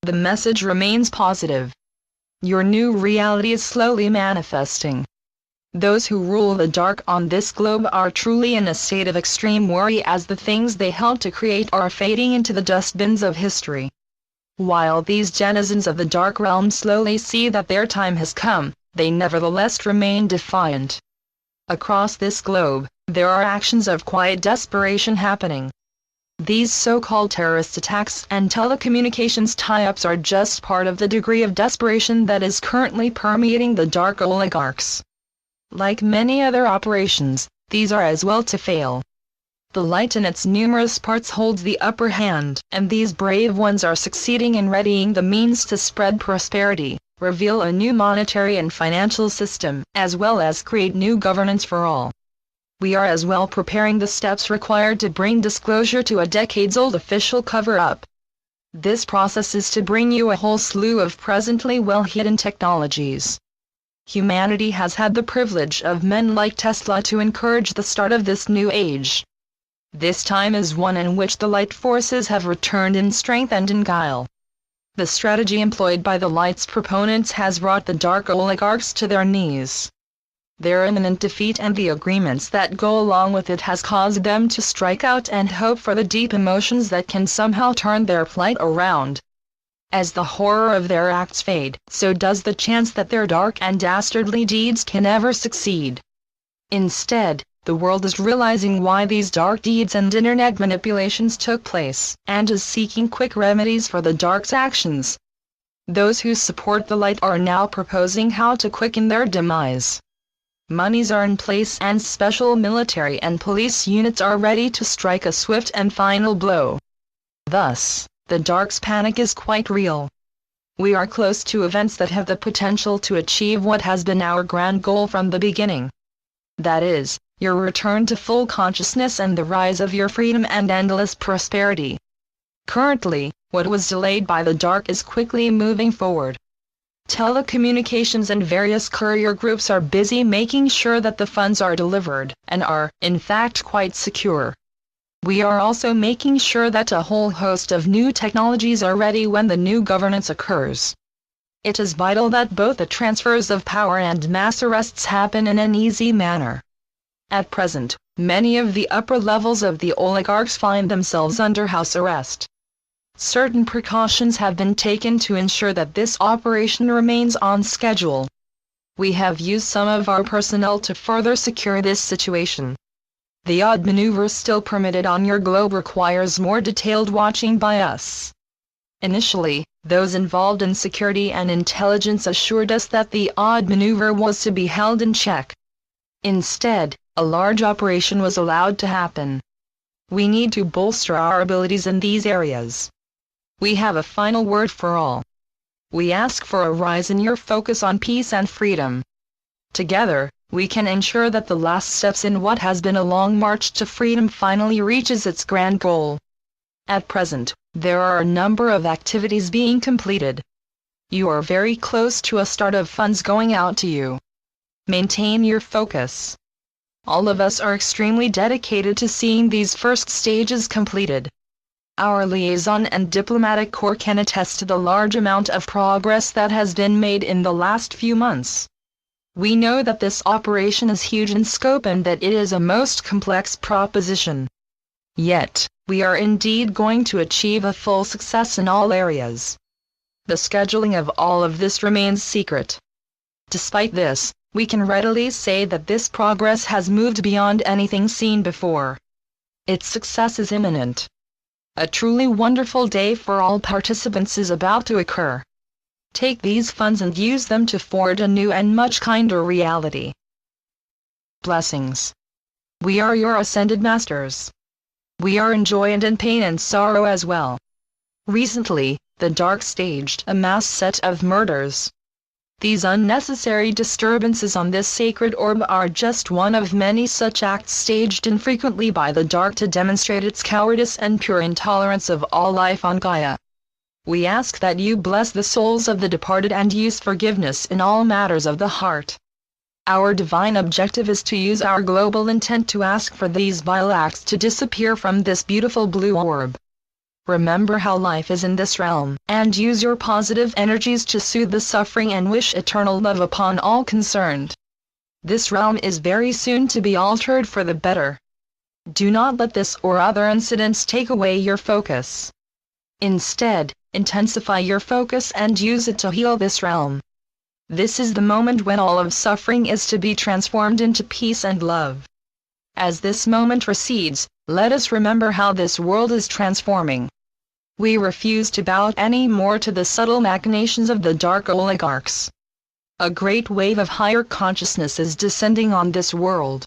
The message remains positive. Your new reality is slowly manifesting. Those who rule the dark on this globe are truly in a state of extreme worry as the things they helped to create are fading into the dustbins of history. While these denizens of the dark realm slowly see that their time has come, they nevertheless remain defiant. Across this globe, there are actions of quiet desperation happening. These so-called terrorist attacks and telecommunications tie-ups are just part of the degree of desperation that is currently permeating the dark oligarchs. Like many other operations, these are as well to fail. The light in its numerous parts holds the upper hand, and these brave ones are succeeding in readying the means to spread prosperity, reveal a new monetary and financial system, as well as create new governance for all. We are as well preparing the steps required to bring disclosure to a decades-old official cover-up. This process is to bring you a whole slew of presently well-hidden technologies. Humanity has had the privilege of men like Tesla to encourage the start of this new age. This time is one in which the light forces have returned in strength and in guile. The strategy employed by the light's proponents has brought the dark oligarchs to their knees. Their imminent defeat and the agreements that go along with it has caused them to strike out and hope for the deep emotions that can somehow turn their plight around. As the horror of their acts fade, so does the chance that their dark and dastardly deeds can ever succeed. Instead, the world is realizing why these dark deeds and internet manipulations took place, and is seeking quick remedies for the dark's actions. Those who support the light are now proposing how to quicken their demise. Monies are in place and special military and police units are ready to strike a swift and final blow. Thus, the dark's panic is quite real. We are close to events that have the potential to achieve what has been our grand goal from the beginning. That is, your return to full consciousness and the rise of your freedom and endless prosperity. Currently, what was delayed by the dark is quickly moving forward. Telecommunications and various courier groups are busy making sure that the funds are delivered, and are, in fact, quite secure. We are also making sure that a whole host of new technologies are ready when the new governance occurs. It is vital that both the transfers of power and mass arrests happen in an easy manner. At present, many of the upper levels of the oligarchs find themselves under house arrest. Certain precautions have been taken to ensure that this operation remains on schedule. We have used some of our personnel to further secure this situation. The odd maneuver still permitted on your globe requires more detailed watching by us. Initially, those involved in security and intelligence assured us that the odd maneuver was to be held in check. Instead, a large operation was allowed to happen. We need to bolster our abilities in these areas. We have a final word for all. We ask for a rise in your focus on peace and freedom. Together, we can ensure that the last steps in what has been a long march to freedom finally reaches its grand goal. At present, there are a number of activities being completed. You are very close to a start of funds going out to you. Maintain your focus. All of us are extremely dedicated to seeing these first stages completed. Our liaison and diplomatic corps can attest to the large amount of progress that has been made in the last few months. We know that this operation is huge in scope and that it is a most complex proposition. Yet, we are indeed going to achieve a full success in all areas. The scheduling of all of this remains secret. Despite this, we can readily say that this progress has moved beyond anything seen before. Its success is imminent. A truly wonderful day for all participants is about to occur. Take these funds and use them to forge a new and much kinder reality. Blessings. We are your ascended masters. We are in joy and in pain and sorrow as well. Recently, the dark staged a mass set of murders. These unnecessary disturbances on this sacred orb are just one of many such acts staged infrequently by the dark to demonstrate its cowardice and pure intolerance of all life on Gaia. We ask that you bless the souls of the departed and use forgiveness in all matters of the heart. Our divine objective is to use our global intent to ask for these vile acts to disappear from this beautiful blue orb. Remember how life is in this realm, and use your positive energies to soothe the suffering and wish eternal love upon all concerned. This realm is very soon to be altered for the better. Do not let this or other incidents take away your focus. Instead, intensify your focus and use it to heal this realm. This is the moment when all of suffering is to be transformed into peace and love. As this moment recedes, let us remember how this world is transforming. We refuse to bow any more to the subtle machinations of the dark oligarchs. A great wave of higher consciousness is descending on this world.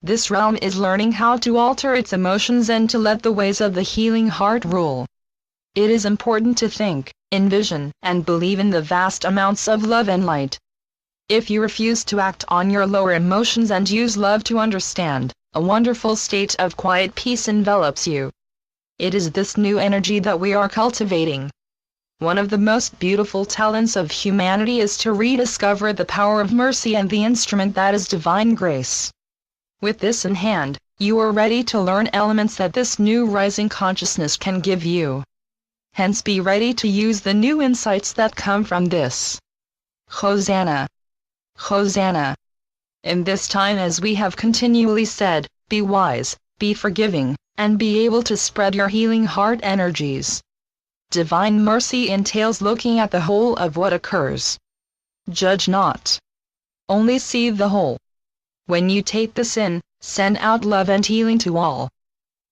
This realm is learning how to alter its emotions and to let the ways of the healing heart rule. It is important to think, envision, and believe in the vast amounts of love and light. If you refuse to act on your lower emotions and use love to understand, a wonderful state of quiet peace envelops you. It is this new energy that we are cultivating. One of the most beautiful talents of humanity is to rediscover the power of mercy and the instrument that is divine grace. With this in hand, you are ready to learn elements that this new rising consciousness can give you. Hence be ready to use the new insights that come from this. Hosanna! Hosanna! In this time, as we have continually said, be wise, be forgiving, and be able to spread your healing heart energies. Divine mercy entails looking at the whole of what occurs. Judge not. Only see the whole. When you take this in, send out love and healing to all.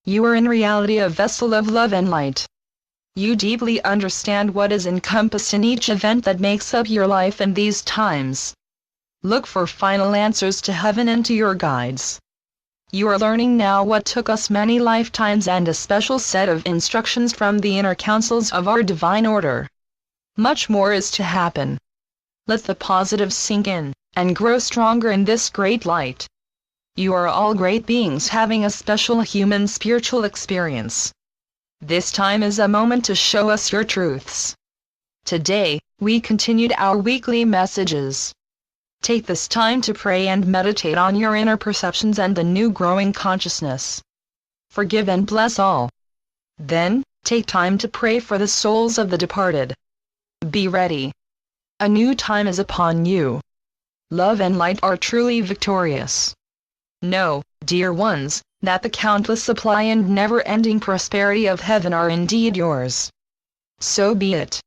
You are in reality a vessel of love and light. You deeply understand what is encompassed in each event that makes up your life in these times. Look for final answers to heaven and to your guides. You are learning now what took us many lifetimes and a special set of instructions from the inner councils of our divine order. Much more is to happen. Let the positive sink in, and grow stronger in this great light. You are all great beings having a special human spiritual experience. This time is a moment to show us your truths. Today, we continued our weekly messages. Take this time to pray and meditate on your inner perceptions and the new growing consciousness. Forgive and bless all. Then, take time to pray for the souls of the departed. Be ready. A new time is upon you. Love and light are truly victorious. Know, dear ones, that the countless supply and never-ending prosperity of heaven are indeed yours. So be it.